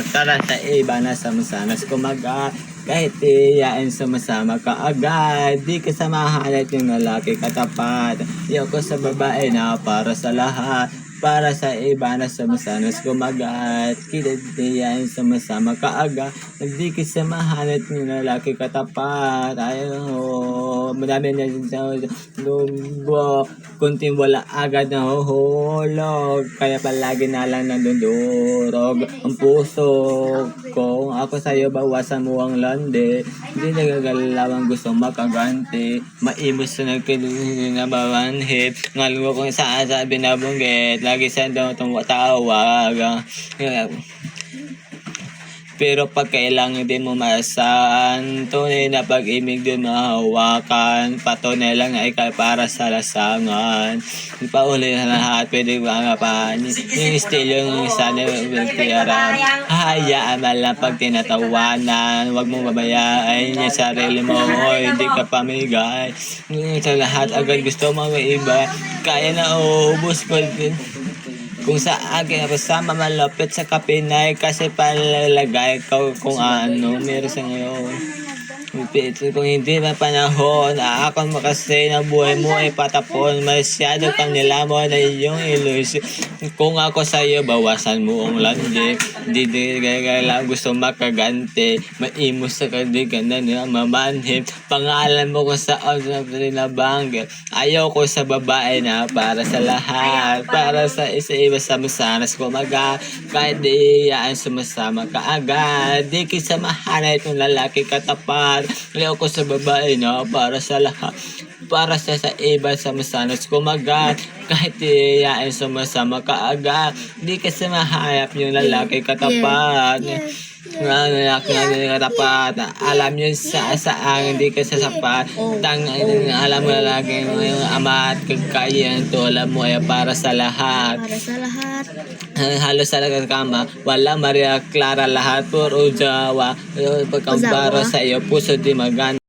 Para sa iba na samasanas kumaga, kahit iyain sumasama ka agad. Di ka samahan at yung lalaki katapat. Ayoko sa babae na para sa lahat. Para sa iba na samasanas kumagat, kita iyain sumasama ka agad. Di ka samahan at yung lalaki katapat. Ayaw, madami na kunting wala agad na huhulog. Kaya palagi na lang nandudurog ang puso ko. Ako sa'yo bawasan mo ang lande. Hindi nagagalaw ang gusto makaganti. Maimos na nagkiluhin na bawanhip. Ngalwa kung saan sa binabunggit. Lagi sa daw tumatawag. Pero pag kailangan din mo masan, tunay na pag-ibig din mahawakan. Patunay lang ay para sa lasangan. Pauli na lahat, pwede ba nga pa? Yung estilo yung isa na magtiyaran. Hayaan man lang pag tinatawanan. Huwag mong babayaan yung sarili mo. Hindi ka pamigay. Sa lahat agad gusto mo may iba. Kaya na uubos ko din. Kung sa akin ako sama malapit sa kapinay kasi palalagay ko kung ano meron sa ngayon. Kung hindi na panahon, ako mo kasi na buhay mo ay patapon. Masyado kang nilamon na iyong ilusyon. Kung ako sa'yo, bawasan mo ang landi. Di lang gusto makaganti. Maimos sa kadigan na mamanhip. Pangalan mo kung saan na nabanggit. Ayaw ko sa babae na para sa lahat. Para sa isa-iba sa masanas kumaga. Kahit di iyaan sumasama ka agad. Di kisamahan at yung lalaki katapat. Ayaw ko sa babae na para sa lahat. Para sa iba sa masanas kumagat. Kahit iyain sumasama ka agad. Di ka sumahayap yung lalaki katapat. Lalaki katapat. Alam yun sa saan hindi ka sasapat. Alam mo lalaki mo yung ama at kagkayan. Tulad mo ay para sa lahat. Para sa lahat. Halos sa kama. Wala Maria Clara lahat. Puro Jawa. Pagkambara sa iyo puso di maganda.